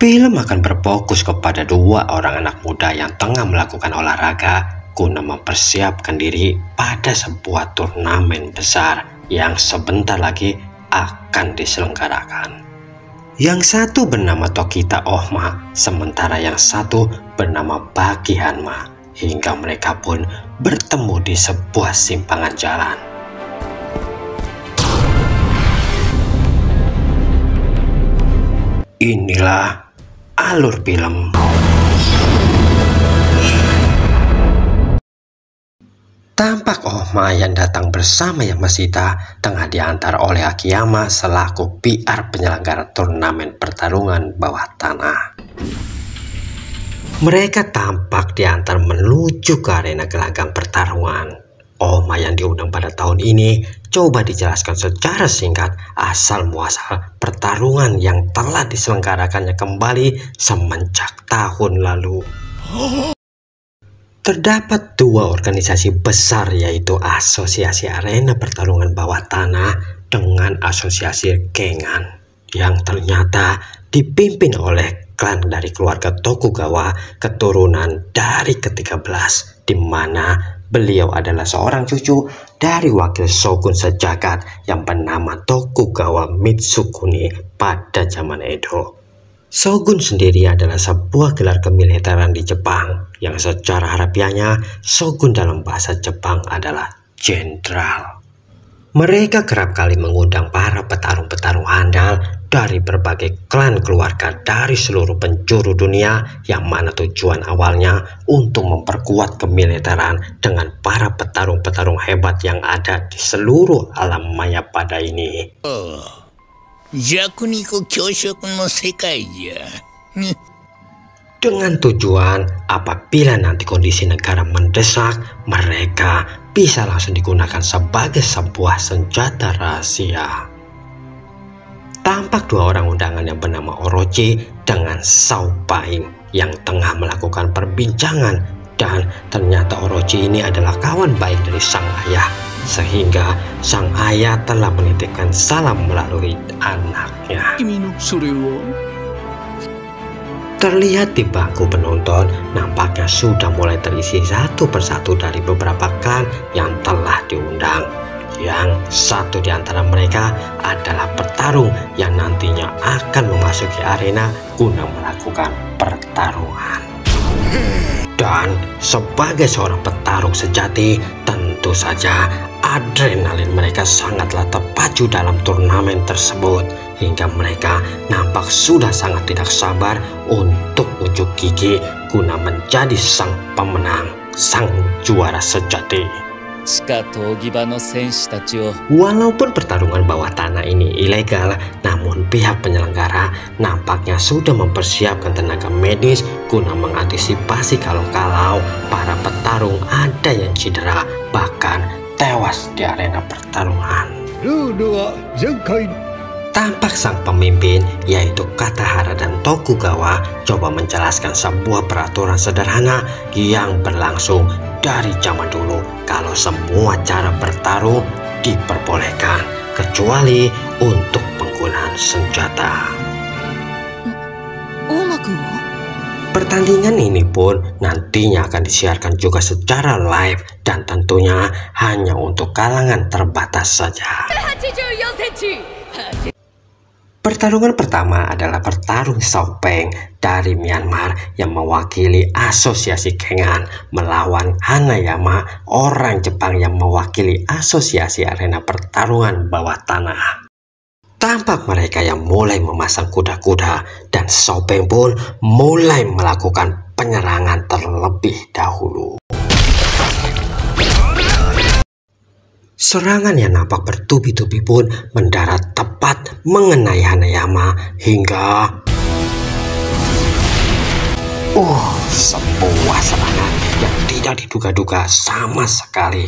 Film akan berfokus kepada dua orang anak muda yang tengah melakukan olahraga guna mempersiapkan diri pada sebuah turnamen besar yang sebentar lagi akan diselenggarakan. Yang satu bernama Tokita Ohma, sementara yang satu bernama Baki Hanma, hingga mereka pun bertemu di sebuah simpangan jalan. Inilah alur film. Tampak Ohma yang datang bersama Yamashita tengah diantar oleh Akiyama selaku PR penyelenggara turnamen pertarungan bawah tanah. Mereka tampak diantar menuju ke arena gelanggang pertarungan. Ohma yang diundang pada tahun ini coba dijelaskan secara singkat asal muasal pertarungan yang telah diselenggarakannya kembali semenjak tahun lalu. Terdapat dua organisasi besar, yaitu Asosiasi Arena Pertarungan Bawah Tanah dengan Asosiasi Kengan, yang ternyata dipimpin oleh klan dari keluarga Tokugawa keturunan dari ke-13, di mana beliau adalah seorang cucu dari wakil shogun sejagat yang bernama Tokugawa Mitsukuni pada zaman Edo. Shogun sendiri adalah sebuah gelar kemiliteran di Jepang yang secara harafiahnya shogun dalam bahasa Jepang adalah jenderal. Mereka kerap kali mengundang para petarung-petarung handal dari berbagai klan keluarga dari seluruh penjuru dunia, yang mana tujuan awalnya untuk memperkuat kemiliteran dengan para petarung-petarung hebat yang ada di seluruh alam maya pada ini. Dengan tujuan apabila nanti kondisi negara mendesak, mereka bisa langsung digunakan sebagai sebuah senjata rahasia. Tampak dua orang undangan yang bernama Orochi dengan Shao Paing yang tengah melakukan perbincangan, dan ternyata Orochi ini adalah kawan baik dari sang ayah, sehingga sang ayah telah menitipkan salam melalui anaknya. Terlihat di bangku penonton, nampaknya sudah mulai terisi satu persatu dari beberapa klan yang telah diundang. Yang satu di antara mereka adalah petarung yang nantinya akan memasuki arena guna melakukan pertarungan. Dan sebagai seorang petarung sejati, tentu saja adrenalin mereka sangatlah terpacu dalam turnamen tersebut, hingga mereka nampak sudah sangat tidak sabar untuk unjuk gigi guna menjadi sang pemenang, sang juara sejati. Walaupun pertarungan bawah tanah ini ilegal, namun pihak penyelenggara nampaknya sudah mempersiapkan tenaga medis guna mengantisipasi kalau-kalau para petarung ada yang cedera, bahkan tewas di arena pertarungan. Tampak sang pemimpin, yaitu Katahara dan Tokugawa, coba menjelaskan sebuah peraturan sederhana yang berlangsung dari zaman dulu, kalau semua cara bertarung diperbolehkan kecuali untuk penggunaan senjata. Pertandingan ini pun nantinya akan disiarkan juga secara live, dan tentunya hanya untuk kalangan terbatas saja. Pertarungan pertama adalah petarung Shao Peng dari Myanmar yang mewakili Asosiasi Kengan melawan Hanayama, orang Jepang yang mewakili Asosiasi Arena Pertarungan Bawah Tanah. Tampak mereka yang mulai memasang kuda-kuda, dan Shao Peng pun mulai melakukan penyerangan terlebih dahulu. Serangan yang nampak bertubi-tubi pun mendarat tepat mengenai Hanayama hingga sebuah serangan yang tidak diduga-duga sama sekali.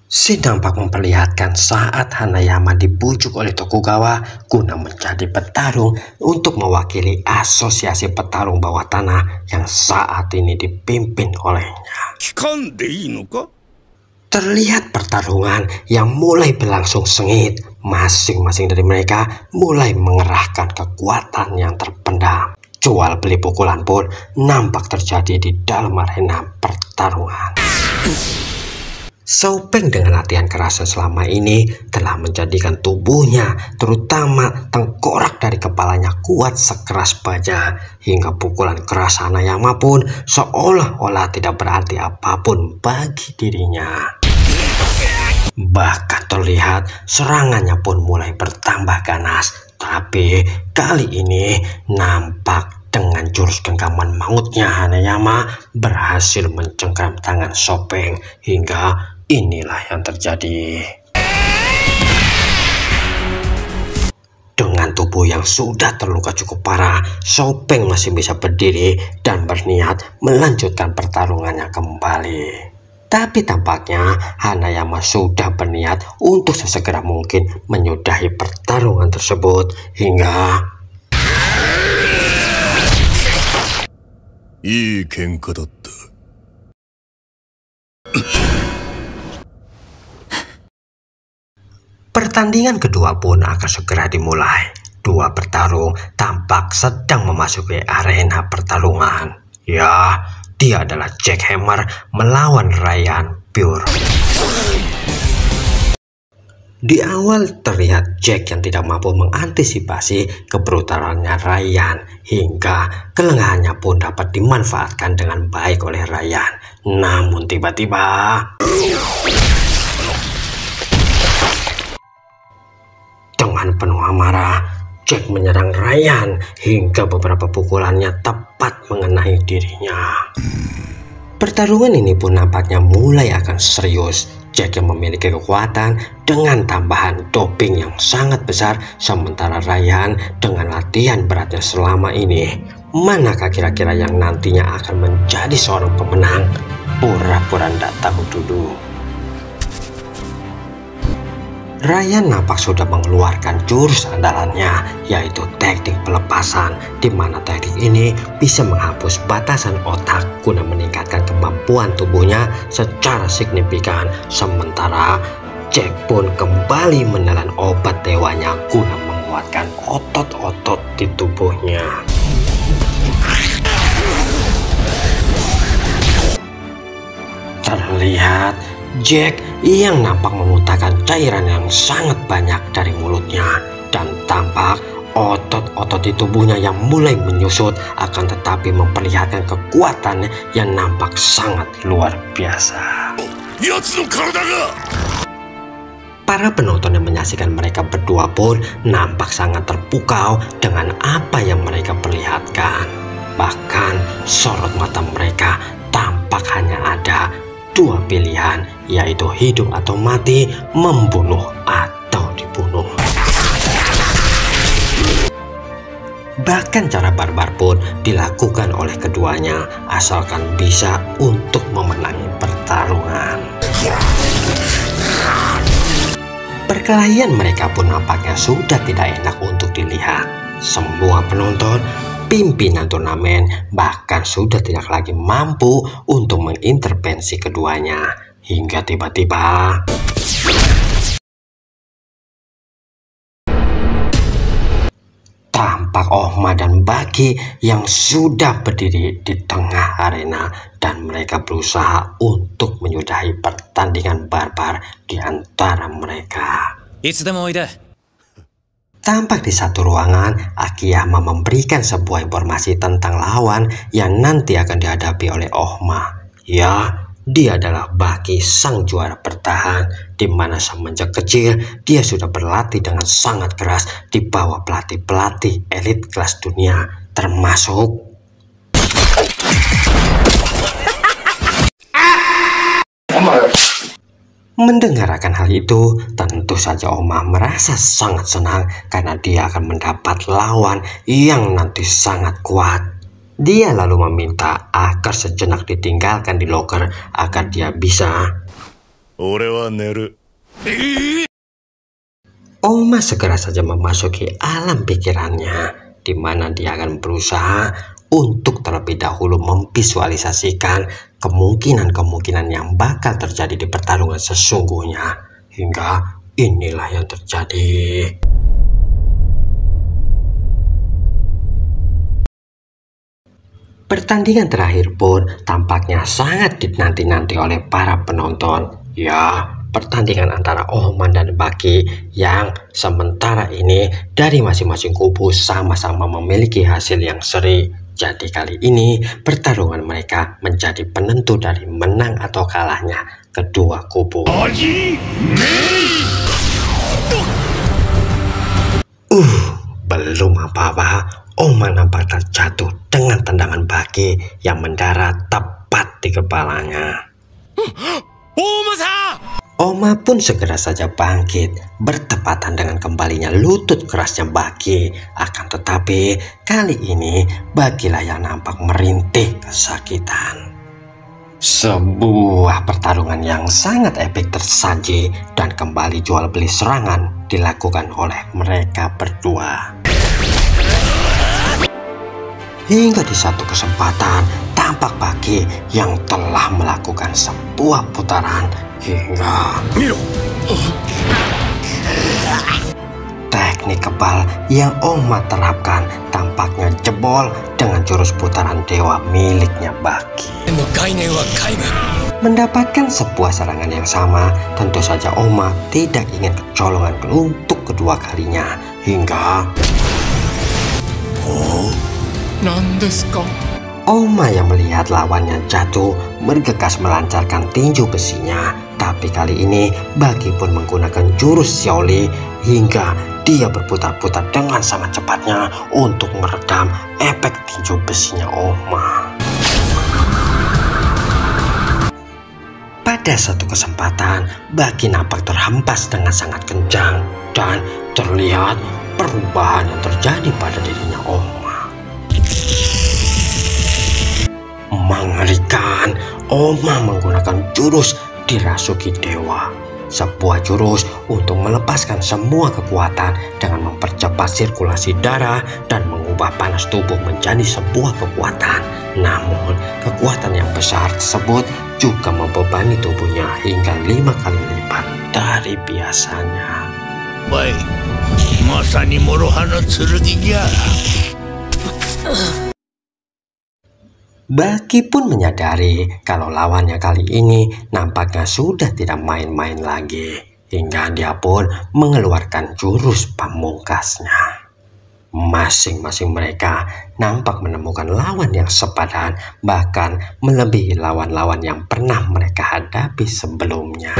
Scene nampak memperlihatkan saat Hanayama dibujuk oleh Tokugawa guna menjadi petarung untuk mewakili Asosiasi Petarung Bawah Tanah yang saat ini dipimpin olehnya. Terlihat pertarungan yang mulai berlangsung sengit, masing-masing dari mereka mulai mengerahkan kekuatan yang terpendam. Jual beli pukulan pun nampak terjadi di dalam arena pertarungan. Shou Peng dengan latihan kerasnya selama ini telah menjadikan tubuhnya, terutama tengkorak dari kepalanya, kuat sekeras baja, hingga pukulan keras Hanayama pun seolah-olah tidak berarti apapun bagi dirinya. Bahkan terlihat serangannya pun mulai bertambah ganas, tapi kali ini nampak dengan jurus genggaman mautnya Hanayama berhasil mencengkram tangan Shou Peng, hingga inilah yang terjadi. Dengan tubuh yang sudah terluka cukup parah, Shou Peng masih bisa berdiri dan berniat melanjutkan pertarungannya kembali. Tapi tampaknya Hanayama sudah berniat untuk sesegera mungkin menyudahi pertarungan tersebut, hingga pertandingan kedua pun akan segera dimulai. Dua petarung tampak sedang memasuki arena pertarungan. Ya, dia adalah Jack Hammer melawan Ryan Pure. Di awal terlihat Jack yang tidak mampu mengantisipasi kebrutalannya Ryan, hingga kelengahannya pun dapat dimanfaatkan dengan baik oleh Ryan. Namun tiba-tiba dengan penuh amarah, Jack menyerang Ryan hingga beberapa pukulannya tepat mengenai dirinya. Pertarungan ini pun nampaknya mulai akan serius. Jack yang memiliki kekuatan dengan tambahan doping yang sangat besar, sementara Ryan dengan latihan beratnya selama ini. Manakah kira-kira yang nantinya akan menjadi seorang pemenang? Pura-pura tidak tahu dulu. Ryan nampak sudah mengeluarkan jurus andalannya, yaitu teknik pelepasan, di mana teknik ini bisa menghapus batasan otak guna meningkatkan kemampuan tubuhnya secara signifikan. Sementara Jack pun kembali menelan obat dewanya guna menguatkan otot-otot di tubuhnya. Terlihat Jack yang nampak memuntahkan cairan yang sangat banyak dari mulutnya, dan tampak otot-otot di tubuhnya yang mulai menyusut, akan tetapi memperlihatkan kekuatan yang nampak sangat luar biasa. Para penonton yang menyaksikan mereka berdua pun nampak sangat terpukau dengan apa yang mereka perlihatkan. Bahkan sorot mata mereka tampak hanya ada dua pilihan, yaitu hidup atau mati, membunuh atau dibunuh. Bahkan cara barbar pun dilakukan oleh keduanya, asalkan bisa untuk memenangi pertarungan. Perkelahian mereka pun nampaknya sudah tidak enak untuk dilihat. Semua penonton, pimpinan turnamen, bahkan sudah tidak lagi mampu untuk mengintervensi keduanya, hingga tiba-tiba tampak Ohma dan Baki yang sudah berdiri di tengah arena, dan mereka berusaha untuk menyudahi pertandingan barbar di antara mereka. Tampak di satu ruangan, Akiyama memberikan sebuah informasi tentang lawan yang nanti akan dihadapi oleh Ohma. Ya, dia adalah Baki, sang juara bertahan, di mana semenjak kecil dia sudah berlatih dengan sangat keras di bawah pelatih-pelatih elit kelas dunia, termasuk Mendengarkan hal itu, tentu saja Ohma merasa sangat senang karena dia akan mendapat lawan yang nanti sangat kuat. Dia lalu meminta agar sejenak ditinggalkan di loker agar dia bisa. Ohma segera saja memasuki alam pikirannya, di mana dia akan berusaha untuk terlebih dahulu memvisualisasikan kemungkinan-kemungkinan yang bakal terjadi di pertarungan sesungguhnya, hingga inilah yang terjadi. Pertandingan terakhir pun tampaknya sangat dinanti-nanti oleh para penonton. Ya, pertandingan antara Ohma dan Baki yang sementara ini dari masing-masing kubu sama-sama memiliki hasil yang seri. Jadi kali ini pertarungan mereka menjadi penentu dari menang atau kalahnya kedua kubu. Belum apa-apa, Ohma nampak terjatuh dengan tendangan Baki yang mendarat tepat di kepalanya. Ohma pun segera saja bangkit, bertepatan dengan kembalinya lutut kerasnya Baki. Akan tetapi, kali ini Bakilah yang nampak merintih kesakitan. Sebuah pertarungan yang sangat epik tersaji dan kembali jual beli serangan dilakukan oleh mereka berdua. Hingga di satu kesempatan, tampak Baki yang telah melakukan sebuah putaran hingga teknik kebal yang Ohma terapkan tampaknya jebol dengan jurus putaran dewa miliknya Baki. Mendapatkan sebuah serangan yang sama, tentu saja Ohma tidak ingin kecolongan untuk kedua kalinya hingga Ohma yang melihat lawannya jatuh bergegas melancarkan tinju besinya. Tapi kali ini Baki pun menggunakan jurus Xiaoli hingga dia berputar-putar dengan sangat cepatnya untuk meredam efek tinju besinya Ohma. Pada satu kesempatan, Baki nampak terhempas dengan sangat kencang dan terlihat perubahan yang terjadi pada dirinya Ohma. Mengerikan, Ohma menggunakan jurus dirasuki dewa. Sebuah jurus untuk melepaskan semua kekuatan dengan mempercepat sirkulasi darah dan mengubah panas tubuh menjadi sebuah kekuatan. Namun, kekuatan yang besar tersebut juga membebani tubuhnya hingga 5 kali lipat dari biasanya. Baik, masani Morohana Tsurugi-nya. Baki pun menyadari kalau lawannya kali ini nampaknya sudah tidak main-main lagi, hingga dia pun mengeluarkan jurus pamungkasnya. Masing-masing mereka nampak menemukan lawan yang sepadan, bahkan melebihi lawan-lawan yang pernah mereka hadapi sebelumnya.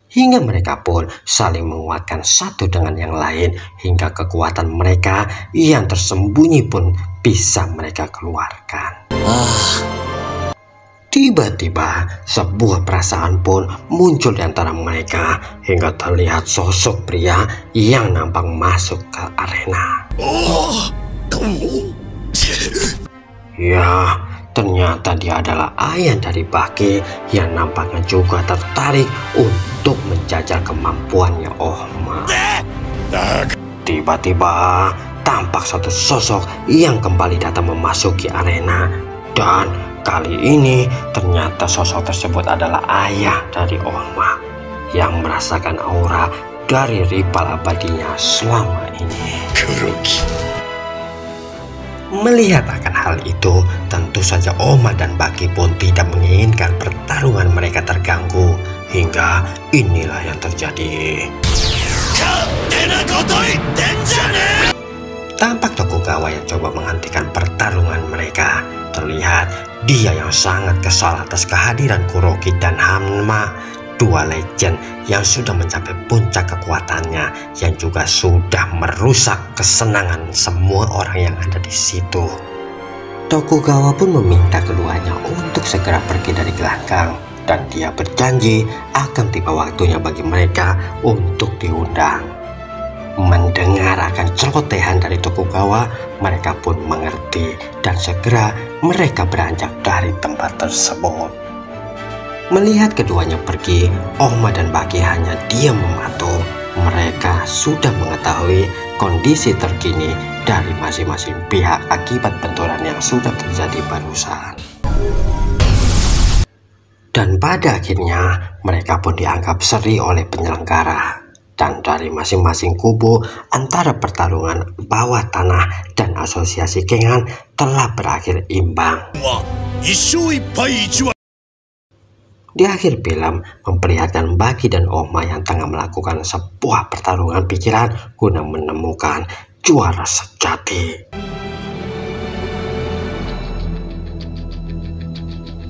Hingga mereka pun saling menguatkan satu dengan yang lain, hingga kekuatan mereka yang tersembunyi pun bisa mereka keluarkan. Tiba-tiba sebuah perasaan pun muncul di antara mereka, hingga terlihat sosok pria yang nampak masuk ke arena. Ya, ternyata dia adalah ayah dari Baki yang nampaknya juga tertarik untuk menjajal kemampuannya Ohma. Tiba-tiba tampak satu sosok yang kembali datang memasuki arena, dan kali ini ternyata sosok tersebut adalah ayah dari Ohma yang merasakan aura dari rival abadinya selama ini. Melihat akan hal itu, tentu saja Ohma dan Baki pun tidak menginginkan pertarungan mereka terganggu, hingga inilah yang terjadi. Tampak Tokugawa yang coba menghentikan pertarungan mereka. Terlihat dia yang sangat kesal atas kehadiran Kuroki dan Hanma, dua legend yang sudah mencapai puncak kekuatannya, yang juga sudah merusak kesenangan semua orang yang ada di situ. Tokugawa pun meminta keduanya untuk segera pergi dari gelanggang, dan dia berjanji akan tiba waktunya bagi mereka untuk diundang. Mendengar akan celotehan dari Tokugawa, mereka pun mengerti dan segera mereka beranjak dari tempat tersebut. Melihat keduanya pergi, Ohma dan Baki hanya diam mematuh. Mereka sudah mengetahui kondisi terkini dari masing-masing pihak akibat benturan yang sudah terjadi barusan. Dan pada akhirnya mereka pun dianggap seri oleh penyelenggara. Dan dari masing-masing kubu antara pertarungan bawah tanah dan asosiasi Kengan telah berakhir imbang. Di akhir film memperlihatkan Baki dan Oma yang tengah melakukan sebuah pertarungan pikiran guna menemukan juara sejati.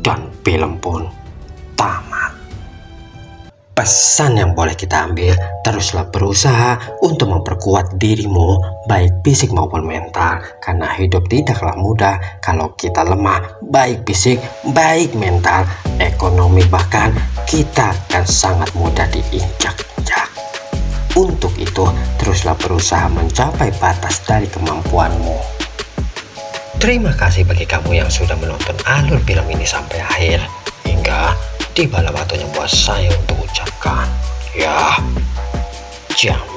Dan film pun tamat. Pesan yang boleh kita ambil, teruslah berusaha untuk memperkuat dirimu, baik fisik maupun mental, karena hidup tidaklah mudah kalau kita lemah, baik fisik, baik mental, ekonomi, bahkan kita akan sangat mudah diinjak-injak. Untuk itu, teruslah berusaha mencapai batas dari kemampuanmu. Terima kasih bagi kamu yang sudah menonton alur film ini sampai akhir. Hingga tibalah waktunya buat saya untuk ucapkan, ya, jangan